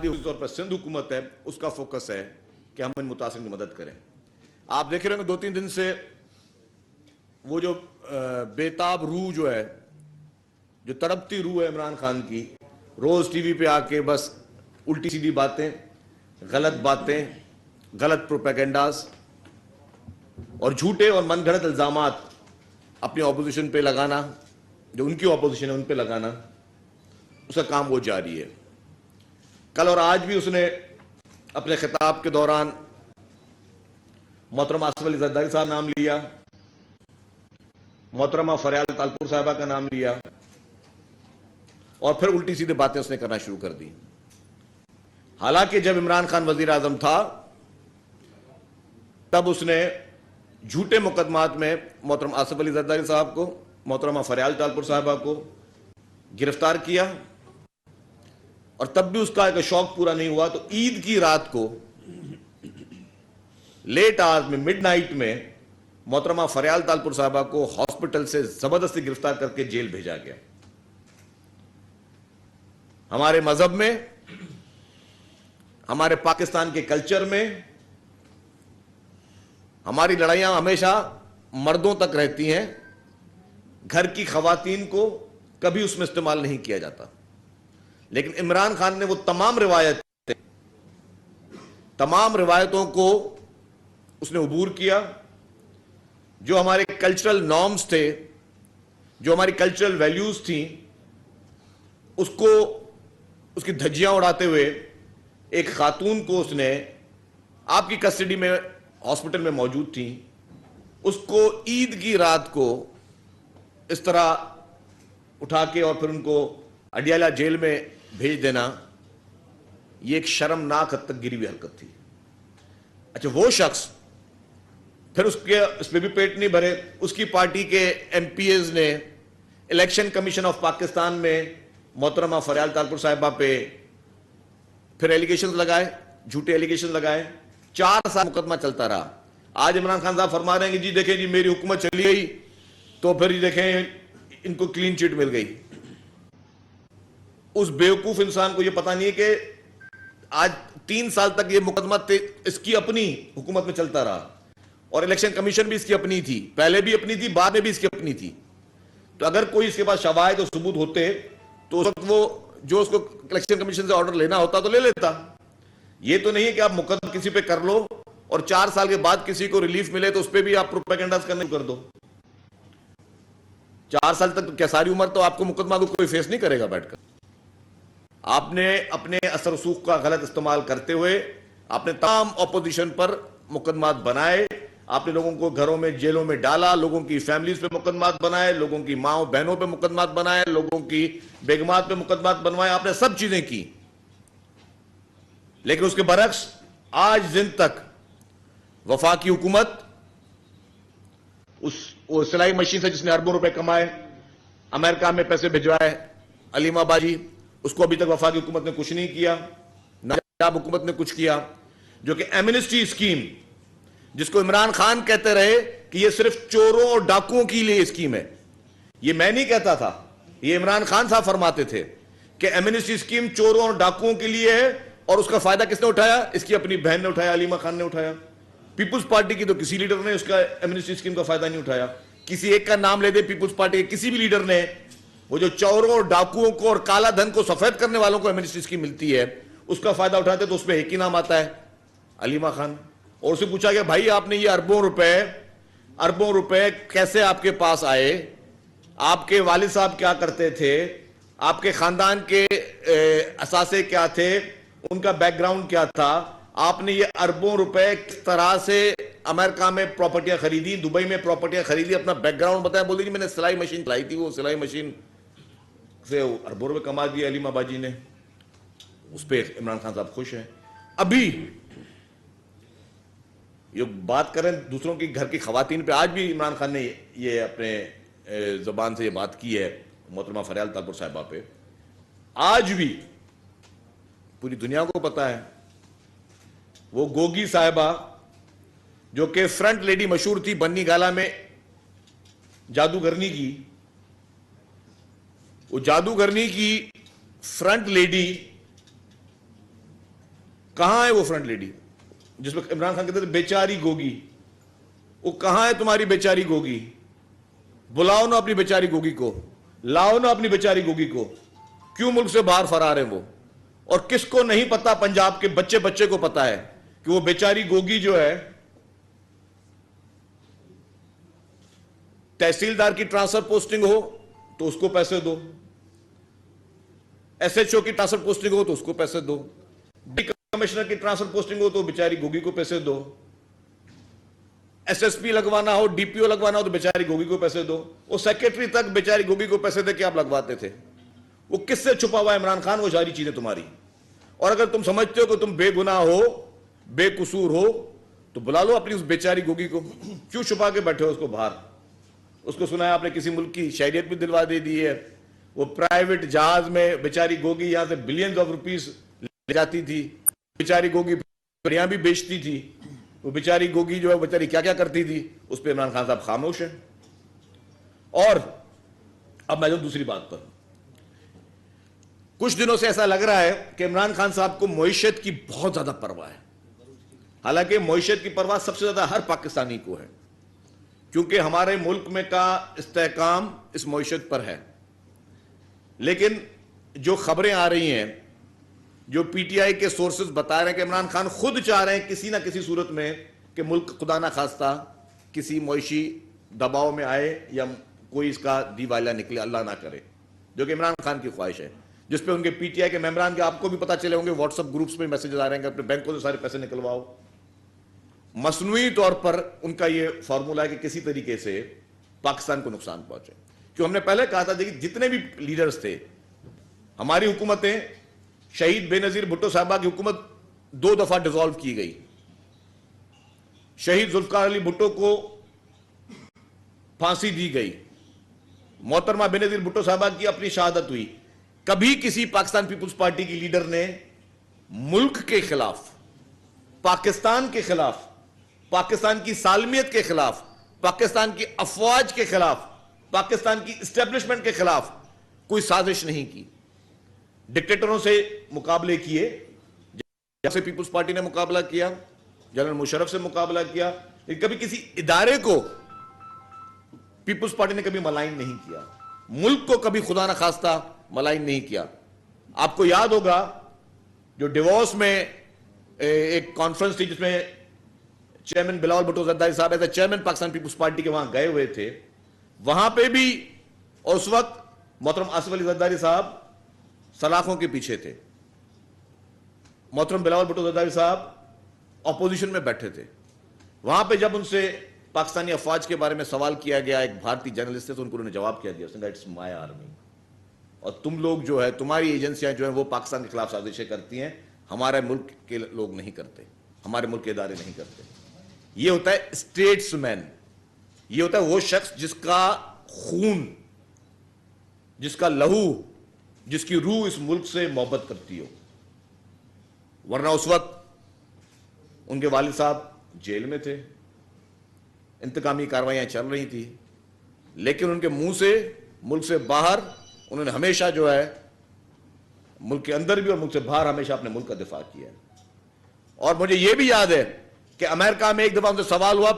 دی طور پر سندھ حکومت ہے اس کا فوکس ہے کہ ہم ان متاثرین کی مدد کریں. آپ دیکھ رہے ہیں 2-3 دن سے وہ جو بےتاب روح جو ہے, جو تڑپتی روح ہے عمران خان کی, روز ٹی وی پہ آ کے بس الٹی سیدھی باتیں, غلط باتیں, غلط پروپیگنڈاز اور جھوٹے اور من گھڑت الزامات اپنی اپوزیشن پہ لگانا, جو ان کی اپوزیشن ہے ان پہ لگانا, اس کا کام وہ جاری ہے. کل اور آج بھی اس نے اپنے خطاب کے دوران محترمہ آصف علی زرداری صاحب نام لیا, محترمہ فریال تالپور صاحبہ کا نام لیا, اور پھر الٹی سیدھے باتیں اس نے کرنا شروع کر دی. حالانکہ جب عمران خان وزیر اعظم تھا تب اس نے جھوٹے مقدمات میں محترمہ آصف علی زرداری صاحب کو, محترمہ فریال تالپور صاحبہ کو گرفتار کیا, اور تب بھی اس کا ایک شوق پورا نہیں ہوا تو عید کی رات کو لیٹ آورز میں, مڈ نائٹ میں محترمہ فریال تالپور صاحبہ کو ہاسپٹل سے زبردستی گرفتار کر کے جیل بھیجا گیا. ہمارے مذہب میں, ہمارے پاکستان کے کلچر میں ہماری لڑائیاں ہمیشہ مردوں تک رہتی ہیں, گھر کی خواتین کو کبھی اس میں استعمال نہیں کیا جاتا. لیکن عمران خان نے وہ تمام روایتوں کو اس نے عبور کیا, جو ہمارے کلچرل نارمز تھے, جو ہماری کلچرل ویلیوز تھیں, اس کو, اس کی دھجیاں اڑاتے ہوئے ایک خاتون کو اس نے, آپ کی کسٹڈی میں ہاسپٹل میں موجود تھیں, اس کو عید کی رات کو اس طرح اٹھا کے اور پھر ان کو اڈیالہ جیل میں بھیج دینا, یہ ایک شرمناک حد تک گری ہوئی حرکت تھی. اچھا, وہ شخص پھر اس پہ بھی پیٹ نہیں بھرے, اس کی پارٹی کے ایم پی ایز نے الیکشن کمیشن آف پاکستان میں محترمہ فریال تالپور صاحبہ پہ پھر ایلیگیشنز لگائے, جھوٹے ایلیگیشن لگائے. 4 سال مقدمہ چلتا رہا. آج عمران خان صاحب فرما رہے ہیں کہ جی دیکھیں جی میری حکومت چلی گئی تو پھر جی دیکھیں ان کو کلین چٹ مل گئی. اس بیوقوف انسان کو یہ پتا نہیں ہے کہ آج 3 سال تک یہ مقدمہ اس کی اپنی حکومت میں چلتا رہا, اور الیکشن کمیشن بھی اس کی اپنی تھی, پہلے بھی اپنی تھی, بعد میں بھی اس کی اپنی تھی. تو اگر کوئی اس کے پاس شواہد اور ثبوت ہوتے تو اس وقت وہ جو اس کو الیکشن کمیشن سے آرڈر لینا ہوتا تو لے لیتا. یہ تو نہیں ہے کہ آپ مقدمہ کسی پہ کر لو اور 4 سال کے بعد کسی کو ریلیف ملے تو اس پہ بھی آپ پروپیگنڈاز کرنے کر دو. 4 سال تک تو کیا ساری عمر تو آپ کو مقدمہ کو کوئی فیس نہیں کرے گا بیٹھ کر. آپ نے اپنے اثر و رسوخ کا غلط استعمال کرتے ہوئے آپ نے تمام اپوزیشن پر مقدمات بنائے, آپ نے لوگوں کو گھروں میں, جیلوں میں ڈالا, لوگوں کی فیملیز پہ مقدمات بنائے, لوگوں کی ماں بہنوں پہ مقدمات بنائے, لوگوں کی بیگمات پہ مقدمات بنوائے, آپ نے سب چیزیں کی. لیکن اس کے برعکس آج دن تک وفاقی حکومت وہ سلائی مشین سے جس نے اربوں روپے کمائے, امریکہ میں پیسے بھجوائے, علیمہ باجی, اس کو ابھی تک وفاقی حکومت نے کچھ نہیں کیا, ناجاب حکومت نے کچھ کیا. جو کہ ایمنسٹی اسکیم, جس کو عمران خان کہتے رہے کہ یہ صرف چوروں اور ڈاکوؤں کے لیے اسکیم ہے. یہ میں نہیں کہتا تھا, یہ عمران خان صاحب فرماتے تھے کہ ایمنسٹی اسکیم چوروں اور ڈاکوؤں کے لیے ہے, اور اس کا فائدہ کس نے اٹھایا؟ اس کی اپنی بہن نے اٹھایا, علیمہ خان نے اٹھایا. پیپلز پارٹی کی تو کسی لیڈر نے اس کا ایمنسٹی اسکیم کا فائدہ نہیں اٹھایا. کسی ایک کا نام لے دے پیپلز پارٹی کے کسی بھی لیڈر نے, وہ جو چوروں اور ڈاکوؤں کو اور کالا دھن کو سفید کرنے والوں کو ایمنسٹی اسکیم ملتی ہے اس کا فائدہ اٹھاتے تو اس پہ ایک ہی نام آتا ہے, علیمہ خان. اور اسے پوچھا گیا بھائی آپ نے یہ اربوں روپے کیسے آپ کے پاس آئے, آپ کے والد صاحب کیا کرتے تھے, آپ کے خاندان کے اثاثے کیا تھے, ان کا بیک گراؤنڈ کیا تھا, آپ نے یہ اربوں روپے کس طرح سے امریکہ میں پراپرٹیاں خریدی, دبئی میں پراپرٹیاں خریدی, اپنا بیک گراؤنڈ بتایا. بول دیجیے میں نے سلائی مشین چلائی تھی, وہ سلائی مشین سے اربوں روپے کما دیے علیمہ باجی نے. اس پہ عمران خان صاحب خوش ہیں. ابھی یہ بات کریں دوسروں کی گھر کی خواتین پہ, آج بھی عمران خان نے یہ اپنے زبان سے یہ بات کی ہے محترمہ فریال تالپور صاحبہ پہ. آج بھی پوری دنیا کو پتا ہے وہ گوگی صاحبہ جو کہ فرنٹ لیڈی مشہور تھی بنی گالا میں جادوگرنی کی, وہ جادوگرنی کی فرنٹ لیڈی کہاں ہے وہ فرنٹ لیڈی جس میں عمران خان کہتے تھے بیچاری گوگی؟ وہ کہاں ہے تمہاری بیچاری گوگی؟ بلاؤ نا اپنی بیچاری گوگی کو، لاؤ نا اپنی بیچاری گوگی کو. کیوں ملک سے باہر فرار ہیں وہ؟ اور کس کو نہیں پتا؟ پنجاب کے بچے بچے کو پتا ہے کہ وہ بیچاری گوگی جو ہے تحصیلدار کی ٹرانسفر پوسٹنگ ہو تو اس کو پیسے دو، ایس ایچ او کی ٹرانسفر پوسٹنگ ہو تو اس کو پیسے دو، کمشنر کی ٹرانسفر پوسٹنگ ہو تو بیچاری گوگی کو پیسے دو، ایس ایس پی لگوانا ہو، ڈی پی او لگوانا ہو تو بیچاری گوگی کو پیسے دو. وہ سیکرٹری تک بیچاری گوگی کو پیسے دے کے آپ لگواتے تھے. وہ کس سے چھپا ہوا ہے عمران خان؟ وہ ساری چیزیں تمہاری. اور اگر تم سمجھتے ہو کہ تم بے گناہ ہو، بے قصور ہو، تو بلا لو اپنی اس بیچاری گوگی کو. کیوں چھپا کے بیٹھے ہو اس کو باہر؟ اس کو سنا ہے آپ نے کسی ملک کی شہریت بھی دلوا دے دی ہے. وہ پرائیویٹ جہاز میں بیچاری گوگی یہاں سے بلینز آف روپیز لے جاتی تھی. بیچاری گوگی یہاں بھی بیچتی تھی. وہ بیچاری گوگی جو ہے بیچاری کیا کیا کرتی تھی، اس پہ عمران خان صاحب خاموش ہیں. اور اب میں جو دوسری بات پر، کچھ دنوں سے ایسا لگ رہا ہے کہ عمران خان صاحب کو معیشت کی بہت زیادہ پرواہ ہے. حالانکہ معیشت کی پرواہ سب سے زیادہ ہر پاکستانی کو ہے، کیونکہ ہمارے ملک میں کا استحکام اس معیشت پر ہے. لیکن جو خبریں آ رہی ہیں، جو پی ٹی آئی کے سورسز بتا رہے ہیں کہ عمران خان خود چاہ رہے ہیں کسی نہ کسی صورت میں کہ ملک خدا نہ خواستہ کسی معاشی دباؤ میں آئے یا کوئی اس کا دیوالیہ نکلے، اللہ نہ کرے، جو کہ عمران خان کی خواہش ہے، جس پہ ان کے پی ٹی آئی کے ممبران کے آپ کو بھی پتا چلے ہوں گے واٹس ایپ گروپس میں میسیجز آ رہے ہیں کہ اپنے بینکوں سے سارے پیسے نکلواؤ. مصنوعی طور پر ان کا یہ فارمولا ہے کہ کسی طریقے سے پاکستان کو نقصان پہنچے. کیوں ہم نے پہلے کہا تھا کہ جتنے بھی لیڈرز تھے، ہماری حکومتیں، شہید بے نظیر بھٹو صاحبہ کی حکومت 2 دفعہ ڈیزالو کی گئی. شہید ذوالفقار علی بھٹو کو پھانسی دی گئی. محترمہ بے نظیر بھٹو صاحبہ کی اپنی شہادت ہوئی. کبھی کسی پاکستان پیپلز پارٹی کی لیڈر نے ملک کے خلاف، پاکستان کے خلاف، پاکستان کی سالمیت کے خلاف، پاکستان کی افواج کے خلاف، پاکستان کی اسٹیبلشمنٹ کے خلاف کوئی سازش نہیں کی. ڈکٹیٹروں سے مقابلے کیے، جیسے پیپلز پارٹی نے مقابلہ کیا، جنرل مشرف سے مقابلہ کیا، لیکن کبھی کسی ادارے کو پیپلز پارٹی نے کبھی ملائن نہیں کیا. ملک کو کبھی خدا نہ خواستہ ملائن نہیں کیا. آپ کو یاد ہوگا جو ڈیوورس میں ایک کانفرنس تھی جس میں چیئرمین بلاول بھٹو زرداری صاحب ایسے چیئرمین پاکستان پیپلز پارٹی کے وہاں گئے ہوئے تھے. وہاں پہ بھی، اور اس وقت محترم آصف علی زرداری صاحب سلاخوں کے پیچھے تھے، محترم بلاول بھٹو زرداری صاحب اپوزیشن میں بیٹھے تھے. وہاں پہ جب ان سے پاکستانی افواج کے بارے میں سوال کیا گیا، ایک بھارتی جرنلسٹ سے، تو انہوں نے جواب کیا دیا، اس نے کہا اٹس مائی آرمی، اور تم لوگ جو ہے، تمہاری ایجنسیاں جو ہیں وہ پاکستان کے خلاف سازشیں کرتی ہیں، ہمارے ملک کے لوگ نہیں کرتے، ہمارے ملک کے ادارے نہیں کرتے. یہ ہوتا ہے اسٹیٹس مین، یہ ہوتا ہے وہ شخص جس کا خون، جس کا لہو، جس کی روح اس ملک سے محبت کرتی ہو. ورنہ اس وقت ان کے والد صاحب جیل میں تھے، انتقامی کارروائیاں چل رہی تھی، لیکن ان کے منہ سے، ملک سے باہر، انہوں نے ہمیشہ جو ہے ملک کے اندر بھی اور ملک سے باہر ہمیشہ اپنے ملک کا دفاع کیا ہے. اور مجھے یہ بھی یاد ہے کہ امریکہ میں ایک دفعہ ان سے سوال ہوا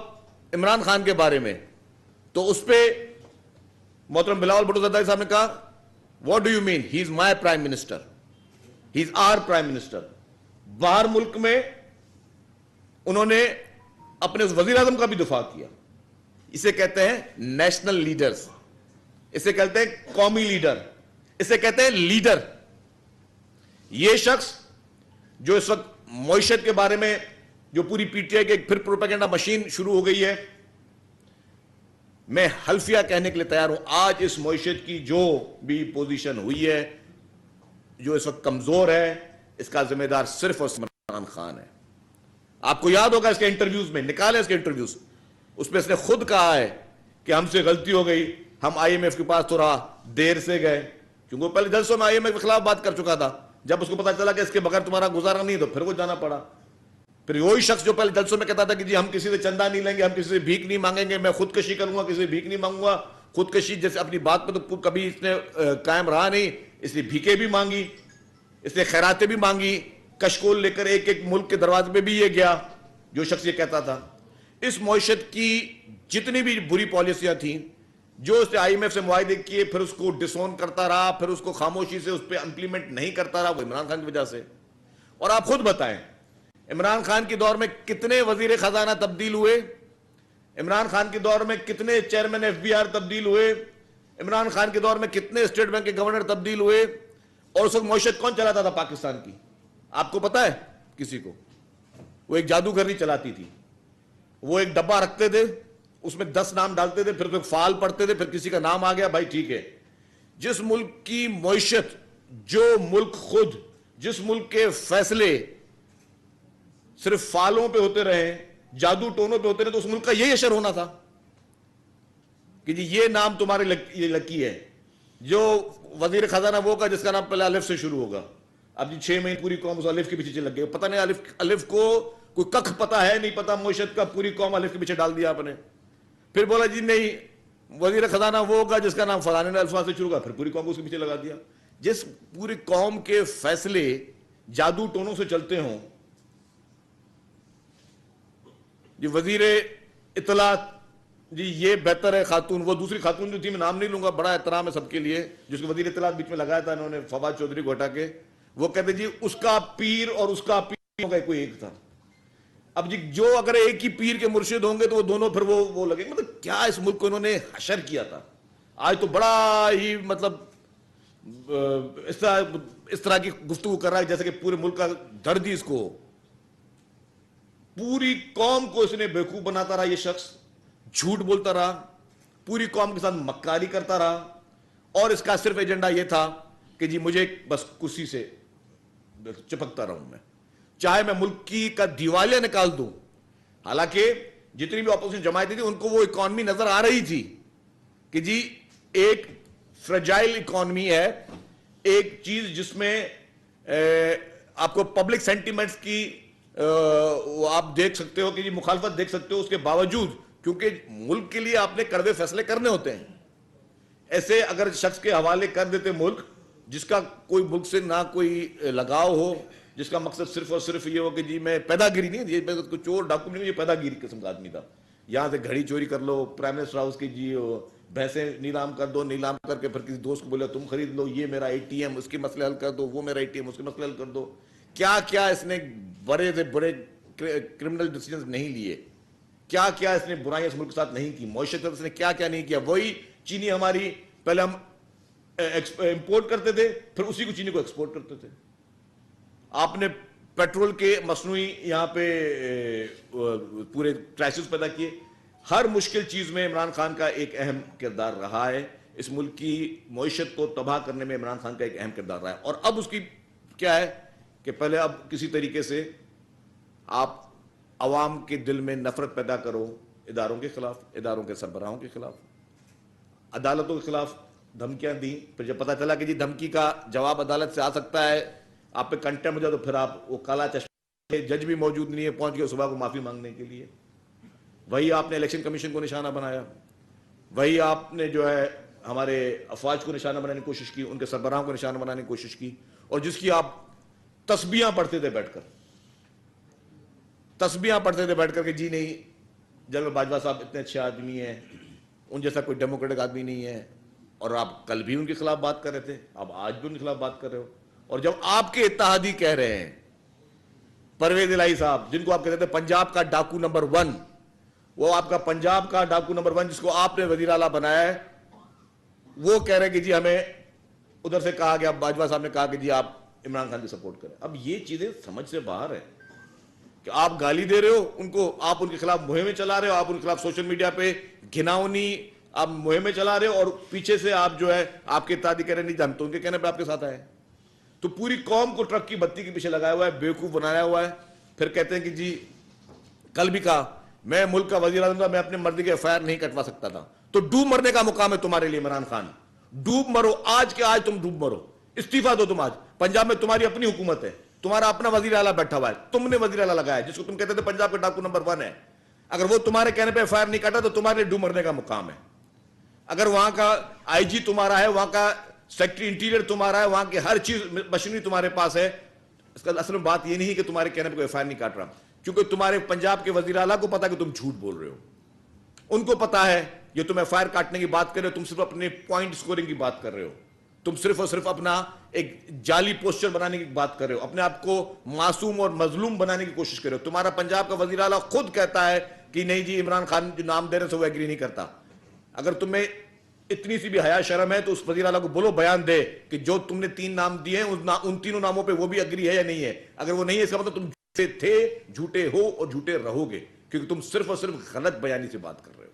عمران خان کے بارے میں، تو اس پہ محترم بلاول بھٹو زرداری صاحب نے کہا what do you mean, he is my prime minister, he is our prime minister. باہر ملک میں انہوں نے اپنے وزیر اعظم کا بھی دفاع کیا. اسے کہتے ہیں نیشنل لیڈرز، اسے کہتے ہیں قومی لیڈر، اسے کہتے ہیں لیڈر. یہ شخص جو اس وقت معیشت کے بارے میں جو پوری پی ٹی آئی کے پھر پروپیگنڈا مشین شروع ہو گئی ہے، میں حلفیہ کہنے کے لیے تیار ہوں، آج اس معیشت کی جو بھی پوزیشن ہوئی ہے، جو اس وقت کمزور ہے، اس کا ذمہ دار صرف اور صرف عمران خان ہے. آپ کو یاد ہوگا اس کے انٹرویوز میں، نکالے اس کے انٹرویوز، اس میں اس نے خود کہا ہے کہ ہم سے غلطی ہو گئی، ہم آئی ایم ایف کے پاس تھوڑا دیر سے گئے، کیونکہ وہ پہلے جلسوں میں آئی ایم ایف کے خلاف بات کر چکا تھا. جب اس کو پتا چلا کہ اس کے بغیر تمہارا گزارا نہیں تو پھر وہ جانا پڑا. پھر وہی شخص جو پہلے جلسوں میں کہتا تھا کہ جی ہم کسی سے چندہ نہیں لیں گے، ہم کسی سے بھیک نہیں مانگیں گے، میں خودکشی کروں گا، کسی سے بھیک نہیں مانگوں گا. خودکشی جیسے اپنی بات پہ تو کبھی اس نے قائم رہا نہیں، اس لیے بھیکیں بھی مانگی، اس نے خیراتیں بھی مانگی، کشکول لے کر ایک ایک ملک کے دروازے پہ بھی یہ گیا جو شخص یہ کہتا تھا. اس معیشت کی جتنی بھی بری پالیسیاں تھیں جو اس نے آئی ایم ایف سے معاہدے کیے پھر اس کو ڈس اون کرتا رہا, پھر اس کو خاموشی سے اس پہ امپلیمنٹ نہیں کرتا رہا, وہ عمران خان کی وجہ سے. اور آپ خود بتائیں عمران خان کے دور میں کتنے وزیر خزانہ تبدیل ہوئے, عمران خان کے دور میں کتنے چیئرمین ایف بی آر تبدیل ہوئے, عمران خان کے دور میں کتنے اسٹیٹ بینک کے گورنر تبدیل ہوئے, اور اس وقت معیشت کون چلاتا تھا پاکستان کی؟ آپ کو پتا ہے کسی کو؟ وہ ایک جادوگرنی چلاتی تھی. وہ ایک ڈبہ رکھتے تھے, اس میں 10 نام ڈالتے تھے, پھر فعال پڑھتے تھے, پھر کسی کا نام آ گیا, بھائی ٹھیک ہے. جس ملک کی معیشت, جو ملک خود, جس ملک کے فیصلے صرف فعالوں پہ ہوتے رہے, جادو ٹونوں پہ ہوتے رہے, تو اس ملک کا یہی اشر ہونا تھا کہ جی یہ نام تمہارے یہ لکی ہے. جو وزیر خزانہ وہ کا جس کا نام پہلے الف سے شروع ہوگا. اب جی 6 مہینے پوری قوم اس الف کے پیچھے لگ گئے, پتہ نہیں الف کو کوئی کخ پتا ہے نہیں پتا معیشت کا, پوری قوم الف کے پیچھے ڈال دیا آپ نے. پھر بولا جی نہیں وزیر خزانہ وہ ہوگا جس کا نام فلانے الفاظ سے شروع ہوگا, پھر پوری قوم کو اس کے پیچھے لگا دیا. جس پوری قوم کے فیصلے جادو ٹونوں سے چلتے ہوں, جی وزیر اطلاعات جی یہ بہتر ہے خاتون, وہ دوسری خاتون جو تھی میں نام نہیں لوں گا, بڑا احترام ہے سب کے لیے, جس کو وزیر اطلاعات بیچ میں لگایا تھا انہوں نے, فواد چودھری کو ہٹا کے, وہ کہتے جی اس کا پیر اور اس کا پیر کوئی ایک تھا. اب جی جو اگر ایک ہی پیر کے مرشد ہوں گے تو وہ دونوں پھر وہ لگے. مطلب کیا اس ملک کو انہوں نے حشر کیا تھا. آج تو بڑا ہی مطلب اس طرح کی گفتگو کر رہا ہے جیسے کہ پورے ملک کا درد ہی اس کو, پوری قوم کو اس نے بیوقوف بناتا رہا. یہ شخص جھوٹ بولتا رہا, پوری قوم کے ساتھ مکاری کرتا رہا, اور اس کا صرف ایجنڈا یہ تھا کہ جی مجھے بس کرسی سے چپکتا رہوں, میں چاہے میں ملک کی کا دیوالیہ نکال دوں. حالانکہ جتنی بھی اپوزیشن جماعتیں تھیں ان کو وہ اکانومی نظر آ رہی تھی کہ جی ایک فریجائل اکانومی ہے, ایک چیز جس میں آپ کو پبلک سینٹیمنٹس کی آپ دیکھ سکتے ہو کہ جی مخالفت دیکھ سکتے ہو, اس کے باوجود کیونکہ ملک کے لیے آپ نے کڑوے فیصلے کرنے ہوتے ہیں. ایسے اگر شخص کے حوالے کر دیتے ملک جس کا کوئی ملک سے نہ کوئی لگاؤ ہو, جس کا مقصد صرف اور صرف یہ ہو کہ جی میں پیدا گیری نہیں, یہ کوئی چور ڈاکو نہیں, یہ پیدا گیری قسم کا آدمی تھا. یہاں سے گھڑی چوری کر لو, پرائم منسٹر ہاؤس کی جی بھینسیں نیلام کر دو, نیلام کر کے پھر کسی دوست کو بولے تم خرید لو, یہ میرا اے ٹی ایم اس کے مسئلے حل کر دو, وہ میرا اے ٹی ایم اس کے مسئلے حل کر دو. کیا کیا اس نے بڑے سے بڑے کرمنل ڈیسیجنز نہیں لیے, کیا کیا اس نے برائیاں اس ملک کے ساتھ نہیں کی, معیشت اس نے کیا کیا نہیں کیا. وہی چینی ہماری پہلے ہم امپورٹ کرتے تھے, پھر اسی کو چینی کو ایکسپورٹ کرتے تھے. آپ نے پیٹرول کے مصنوعی یہاں پہ پورے کرائسس پیدا کیے. ہر مشکل چیز میں عمران خان کا ایک اہم کردار رہا ہے. اس ملک کی معیشت کو تباہ کرنے میں عمران خان کا ایک اہم کردار رہا ہے. اور اب اس کی کیا ہے کہ پہلے اب کسی طریقے سے آپ عوام کے دل میں نفرت پیدا کرو اداروں کے خلاف, اداروں کے سربراہوں کے خلاف, عدالتوں کے خلاف دھمکیاں دیں. پھر جب پتہ چلا کہ جی دھمکی کا جواب عدالت سے آ سکتا ہے, آپ پہ کنٹیم ہو جائے, تو پھر آپ وہ کالا چشمہ, جج بھی موجود نہیں ہے, پہنچ گئے صبح کو معافی مانگنے کے لیے. وہی آپ نے الیکشن کمیشن کو نشانہ بنایا, وہی آپ نے جو ہے ہمارے افواج کو نشانہ بنانے کی کوشش کی, ان کے سربراہوں کو نشانہ بنانے کی کوشش کی, اور جس کی آپ تسبیحاں پڑھتے تھے بیٹھ کر, تسبیحاں پڑھتے تھے بیٹھ کر کہ جی نہیں جنرل باجوہ صاحب اتنے اچھے آدمی ہیں, ان جیسا کوئی ڈیموکریٹک آدمی نہیں ہے. اور آپ کل بھی ان کے خلاف بات کر رہے تھے, آپ آج بھی ان کے خلاف بات کر رہے ہو. اور جب آپ کے اتحادی کہہ رہے ہیں, پرویز الہی صاحب جن کو آپ کہتے تھے پنجاب کا ڈاکو نمبر 1, وہ آپ کا پنجاب کا ڈاکو نمبر 1 جس کو آپ نے وزیر اعلیٰ بنایا ہے, وہ کہہ رہے ہیں کہ جی ہمیں ادھر سے کہا گیا, باجوہ صاحب نے کہا کہ جی آپ عمران خان کی سپورٹ کریں. اب یہ چیزیں سمجھ سے باہر ہے کہ آپ گالی دے رہے ہو ان کو, آپ ان کے خلاف مہمیں چلا رہے ہو, آپ ان کے خلاف سوشل میڈیا پہ گھناؤنی آپ مہمیں چلا رہے ہو, اور پیچھے سے آپ جو ہے آپ کے اتحادی کہہ رہے ہیں نہیں ہم تو ان کے کہنے پہ آپ کے ساتھ آئے. تو پوری قوم کو ٹرک کی بتی کے پیچھے لگایا ہوا ہے, بیوقوف بنایا ہوا ہے. پھر کہتے ہیں کہ جی کل بھی کہا میں ملک کا وزیر اعظم تھا, میں اپنے مرضی کے ایف آئی آر نہیں کٹوا سکتا تھا. تو ڈوب مرنے کا مقام ہے تمہارے لیے عمران خان, ڈوب مرو آج کے آج, تم ڈوب مرو, استعفیٰ دو تم. آج پنجاب میں تمہاری اپنی حکومت ہے, تمہارا اپنا وزیر اعلیٰ بیٹھا ہوا ہے, تم نے وزیر اعلیٰ لگایا جس کو تم کہتے تھے پنجاب کا ڈاکو نمبر 1 ہے. اگر وہ تمہارے کہنے پہ ایف آئی آر نہیں کٹا تو تمہارے لیے ڈوب مرنے کا مقام ہے. اگر وہاں کا آئی جی تمہارا ہے, وہاں کا سیکٹری انٹیریئر تمہارا ہے, وہاں کی ہر چیز مشینری تمہارے پاس ہے, اس کا اصل میں بات یہ نہیں کہ تمہارے کہنے پہ کوئی ایف آئی آر نہیں کاٹ رہا، کیونکہ تمہارے پنجاب کے وزیر اعلیٰ کو پتا کہ تم جھوٹ بول رہے ہو، ان کو پتا ہے یہ تم ایف آئی آر کاٹنے کی بات کر رہے ہو، تم صرف اپنے پوائنٹ سکورنگ کی بات کر رہے ہو، تم صرف اور صرف اپنا ایک جعلی پوسچر بنانے کی بات کر رہے ہو، اپنے آپ کو معصوم اور مظلوم بنانے کی کوشش کر رہے ہو۔ تمہارا پنجاب کا وزیر اعلیٰ خود کہتا ہے کہ نہیں جی عمران خان جو نام دے رہے ہیں وہ ایگری نہیں کرتا۔ اگر تمہیں اتنی سی بھی حیا شرم ہے تو اس وزیر اعلیٰ کو بولو بیان دے کہ جو تم نے 3 نام دیے ہیں ان تینوں ناموں پہ وہ بھی ایگری ہے یا نہیں ہے۔ اگر وہ نہیں ہے اس کا مطلب تم جھوٹے تھے، جھوٹے ہو اور جھوٹے رہو گے، کیونکہ تم صرف اور صرف غلط بیانی سے بات کر رہے ہو،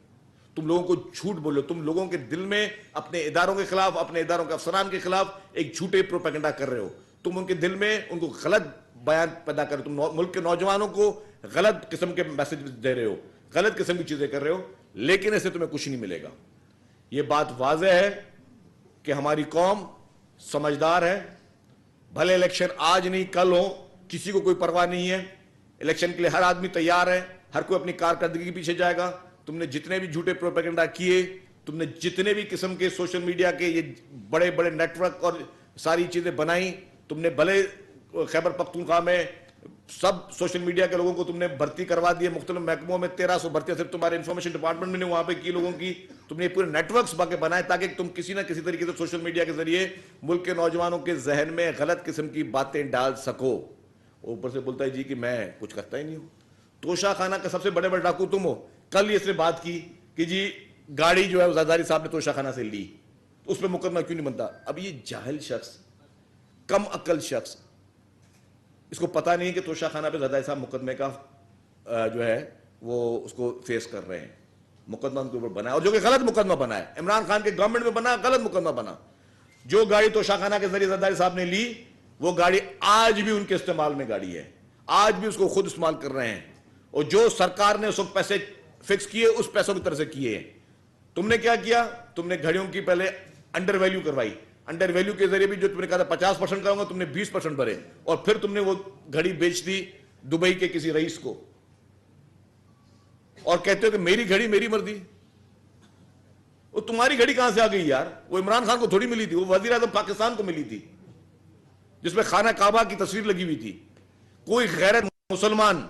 تم لوگوں کو جھوٹ بولو، تم لوگوں کے دل میں اپنے اداروں کے خلاف، اپنے اداروں کے افسران کے خلاف ایک جھوٹے پروپیگنڈا کر رہے ہو، تم ان کے دل میں ان کو غلط بیان پیدا کر رہے ہو، تم ملک کے نوجوانوں کو غلط قسم کے میسج دے رہے ہو، غلط قسم کی چیزیں کر رہے ہو، لیکن ایسے تمہیں کچھ نہیں ملے گا۔ یہ بات واضح ہے کہ ہماری قوم سمجھدار ہے، بھلے الیکشن آج نہیں کل ہو، کسی کو کوئی پرواہ نہیں ہے، الیکشن کے لیے ہر آدمی تیار ہے، ہر کوئی اپنی کارکردگی کے پیچھے جائے گا۔ تم نے جتنے بھی جھوٹے پروپیگنڈا کیے، تم نے جتنے بھی قسم کے سوشل میڈیا کے یہ بڑے بڑے نیٹ ورک اور ساری چیزیں بنائیں، تم نے بھلے خیبر پختونخوا میں سب سوشل میڈیا کے لوگوں کو تم نے بھرتی کروا دی ہے، مختلف محکموں میں 1300 بھرتیاں صرف تمہارے انفارمیشن ڈپارٹمنٹ نے وہاں پہ کی لوگوں کی، تم نے پورے نیٹ ورکس بنائے تاکہ تم کسی نہ کسی طریقے سے سوشل میڈیا کے ذریعے ملک کے نوجوانوں کے ذہن میں غلط قسم کی باتیں ڈال سکو۔ اوپر سے بولتا ہے جی کہ میں کچھ کرتا ہی نہیں ہوں، توشہ خانہ کا سب سے بڑے ڈاکو تم ہو۔ کل اس نے بات کی کہ جی گاڑی جو ہے زرداری صاحب نے توشہ خانہ سے لی، اس پہ مقدمہ کیوں نہیں بنتا؟ اب یہ جاہل شخص، کم عقل شخص، اس کو پتا نہیں کہ توشہ خانہ پہ زرداری صاحب مقدمے کا جو ہے وہ اس کو فیس کر رہے ہیں، مقدمہ ان کے اوپر بنا ہے، اور جو کہ غلط مقدمہ بنا ہے، عمران خان کے گورنمنٹ میں بنا، غلط مقدمہ بنا۔ جو گاڑی توشہ خانہ کے ذریعے زرداری صاحب نے لی، وہ گاڑی آج بھی ان کے استعمال میں گاڑی ہے، آج بھی اس کو خود استعمال کر رہے ہیں، اور جو سرکار نے اس وقت پیسے فکس کیے اس پیسوں کی طرح سے کیے ہیں۔ تم نے کیا کیا؟ تم نے گھڑیوں کی پہلے انڈر ویلیو کروائی، انڈر ویلیو کے ذریعے بھی جو تم نے کہا تھا 50% کروں گا، تم نے 20% بھرے، اور پھر تم نے وہ گھڑی بیچ دی دبئی کے کسی رئیس کو، اور کہتے ہو کہ میری گھڑی میری مرضی۔ وہ تمہاری گھڑی کہاں سے آ گئی یار؟ وہ عمران خان کو تھوڑی ملی تھی، وہ وزیر اعظم پاکستان کو ملی تھی، جس میں خانہ کعبہ کی تصویر لگی ہوئی تھی۔ کوئی غیرت مسلمان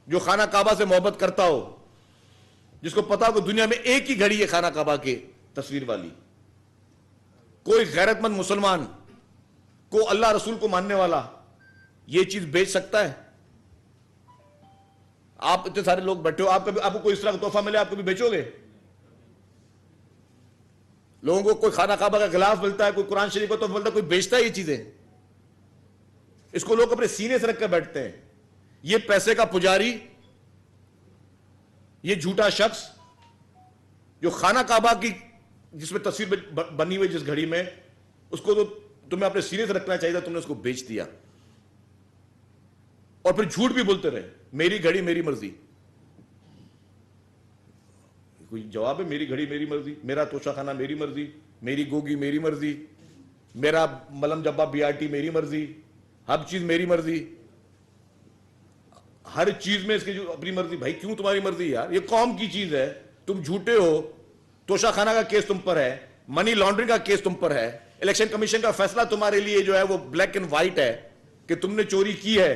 جو خانہ کعبہ سے محبت کرتا ہو، جس کو پتا ہو کہ دنیا میں ایک ہی گھڑی ہے خانہ کعبہ کے تصویر والی، کوئی غیرت مند مسلمان کو اللہ رسول کو ماننے والا یہ چیز بیچ سکتا ہے؟ آپ اتنے سارے لوگ بیٹھے ہو، آپ کو کوئی اس طرح کا تحفہ ملے آپ کو بھی بیچو گے؟ لوگوں کو کوئی خانہ کعبہ کا غلاف ملتا ہے، کوئی قرآن شریف کا تحفہ ملتا ہے، کوئی بیچتا ہے یہ چیزیں؟ اس کو لوگ اپنے سینے سے رکھ کر بیٹھتے ہیں۔ یہ پیسے کا پجاری، یہ جھوٹا شخص جو خانہ کعبہ کی جس میں تصویر بنی ہوئی جس گھڑی میں، اس کو تو تمہیں اپنے سینے سے رکھنا چاہیے تھا، تم نے اس کو بیچ دیا، اور پھر جھوٹ بھی بولتے رہے، میری گھڑی میری مرضی۔ کوئی جواب ہے؟ میری گھڑی میری مرضی، میرا توشہ خانہ میری مرضی، میری گوگی میری مرضی، میرا ملم جبا BRT میری مرضی، ہر چیز میری مرضی، ہر چیز میں اس کی جو اپنی مرضی۔ بھائی کیوں تمہاری مرضی یار؟ یہ قوم کی چیز ہے، تم جھوٹے ہو، توشہ خانہ کا کیس تم پر ہے، منی لانڈرنگ کا کیس تم پر ہے، الیکشن کمیشن کا فیصلہ تمہارے لیے جو ہے وہ بلیک اینڈ وائٹ ہے کہ تم نے چوری کی ہے،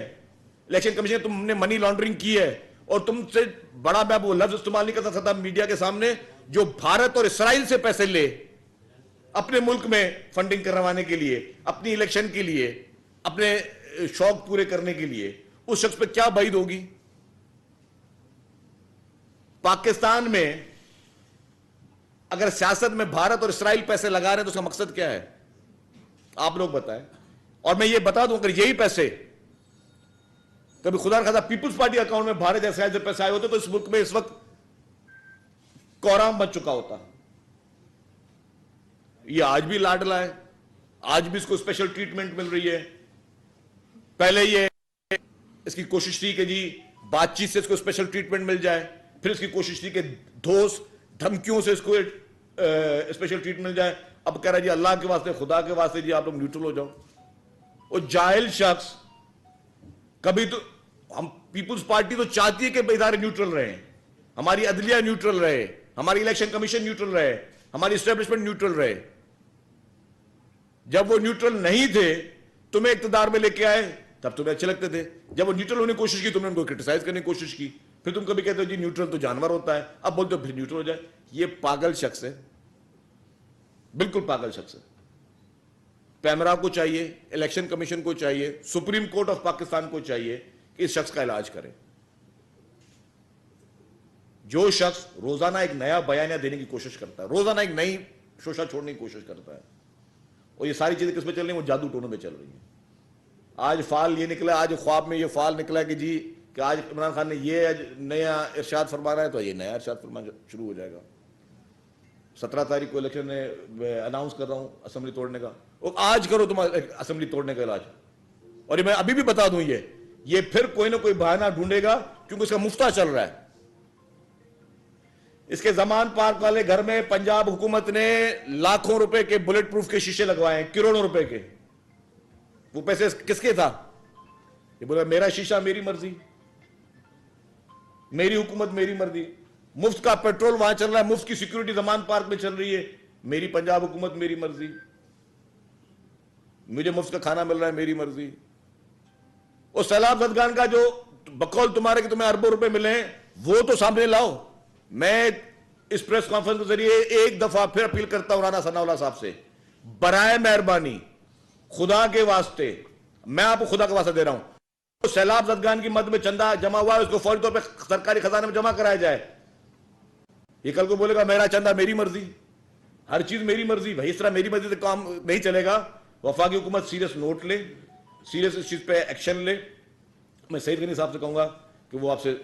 الیکشن کمیشن تم نے منی لانڈرنگ کی ہے، اور تم سے بڑا میں وہ لفظ استعمال نہیں کر سکتا میڈیا کے سامنے، جو بھارت اور اسرائیل سے پیسے لے اپنے ملک میں فنڈنگ کروانے کے لیے، اپنی الیکشن کے لیے، اپنے شوق پورے کرنے کے لیے، اس شخص پہ کیا بعید ہوگی؟ پاکستان میں اگر سیاست میں بھارت اور اسرائیل پیسے لگا رہے ہیں تو اس کا مقصد کیا ہے؟ آپ لوگ بتائیں۔ اور میں یہ بتا دوں، اگر یہی پیسے کبھی خدا نخواستہ پیپلز پارٹی اکاؤنٹ میں بھارت یا اسرائیل سے پیسے آئے ہوتے تو اس ملک میں اس وقت کورام بچ چکا ہوتا۔ یہ آج بھی لاڈلا ہے، آج بھی اس کو اسپیشل ٹریٹمنٹ مل رہی ہے۔ پہلے یہ اس کی کوشش تھی کہ جی بات چیت سے اس کو اسپیشل ٹریٹمنٹ مل جائے، پھر اس کی کوشش تھی کہ دھوس دھمکیوں سے اس کو اسپیشل ٹریٹمنٹ مل جائے، اب کہہ رہا جی اللہ کے واسطے خدا کے واسطے جی آپ لوگ نیوٹرل ہو جاؤ۔ وہ جاہل شخص، کبھی تو ہم پیپلز پارٹی تو چاہتی ہے کہ ادارے نیوٹرل رہے، ہماری عدلیہ نیوٹرل رہے، ہماری الیکشن کمیشن نیوٹرل رہے، ہماری اسٹیبلشمنٹ نیوٹرل رہے۔ جب وہ نیوٹرل نہیں تھے تمہیں اقتدار میں لے کے آئے تب تمہیں اچھے لگتے تھے, جب وہ نیوٹرل ہونے کی کوشش کی تم نے ان کو کرٹیسائز کرنے کی کوشش کی, پھر تم کبھی کہتے ہو جی نیوٹرل تو جانور ہوتا ہے, اب بولتے ہو پھر نیوٹرل ہو جائے. یہ پاگل شخص ہے, بالکل پاگل شخص ہے. پیمرا کو چاہیے, الیکشن کمیشن کو چاہیے, سپریم کورٹ آف پاکستان کو چاہیے کہ اس شخص کا علاج کرے. جو شخص روزانہ ایک نیا بیانیہ دینے کی کوشش کرتا ہے, روزانہ ایک نئی شوشہ چھوڑنے کی کوشش کرتا ہے, اور یہ ساری چیزیں کس میں چل رہی ہیں, وہ جادو ٹونوں میں چل رہی ہیں. آج فال یہ نکلا, آج خواب میں یہ فال نکلا کہ جی کہ آج عمران خان نے یہ نیا ارشاد فرمانا ہے تو یہ نیا ارشاد فرمانا شروع ہو جائے گا. 17 تاریخ کو الیکشن میں اناؤنس کر رہا ہوں اسمبلی توڑنے کا, اور آج کرو تم اسمبلی توڑنے کا علاج. اور میں ابھی بھی بتا دوں, یہ پھر کوئی نہ کوئی بہانہ ڈھونڈے گا کیونکہ اس کا مفتہ چل رہا ہے. اس کے زمان پارک والے گھر میں پنجاب حکومت نے لاکھوں روپے کے بلٹ پروف کے شیشے لگوائے ہیں, کروڑوں روپے کے. وہ پیسے کس کے تھا؟ یہ بولا میرا شیشہ میری مرضی, میری حکومت میری مرضی. مفت کا پیٹرول وہاں چل رہا ہے, مفت کی سیکیورٹی زمان پارک میں چل رہی ہے, میری پنجاب حکومت میری مرضی. مجھے مفت کا کھانا مل رہا ہے, میری مرضی. اور سیلاب زدگان کا جو بقول تمہارے کہ تمہیں اربوں روپے ملے ہیں وہ تو سامنے لاؤ. میں اس پریس کانفرنس کے ذریعے ایک دفعہ پھر اپیل کرتا ہوں رانا ثناء اللہ صاحب سے, برائے مہربانی خدا کے واسطے, میں آپ کو خدا کا واسطہ دے رہا ہوں, سیلاب زدگان کی مد میں چندہ جمع ہوا ہے اس کو فوری طور پہ سرکاری خزانے میں جمع کرایا جائے. یہ کل کو بولے گا میرا چندہ میری مرضی, ہر چیز میری مرضی. بھائی اس طرح میری مرضی سے کام نہیں چلے گا. وفاقی حکومت سیریس نوٹ لے, سیریس اس چیز پہ ایکشن لے. میں سعید غنی صاحب سے کہوں گا کہ وہ آپ سے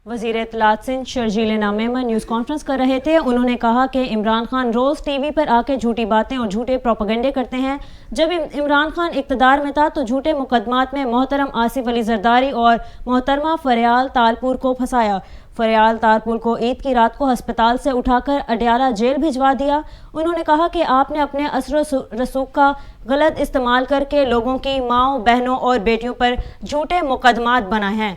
وزیر اطلاعات سندھ شرجیل نامیمن نیوز کانفرنس کر رہے تھے. انہوں نے کہا کہ عمران خان روز ٹی وی پر آ کے جھوٹی باتیں اور جھوٹے پروپیگنڈے کرتے ہیں. جب عمران خان اقتدار میں تھا تو جھوٹے مقدمات میں محترم آصف علی زرداری اور محترمہ فریال تالپور کو پھنسایا. فریال تالپور کو عید کی رات کو ہسپتال سے اٹھا کر اڈیالہ جیل بھجوا دیا. انہوں نے کہا کہ آپ نے اپنے اثر و رسوخ کا غلط استعمال کر کے لوگوں کی ماؤں, بہنوں اور بیٹیوں پر جھوٹے مقدمات بنائے ہیں.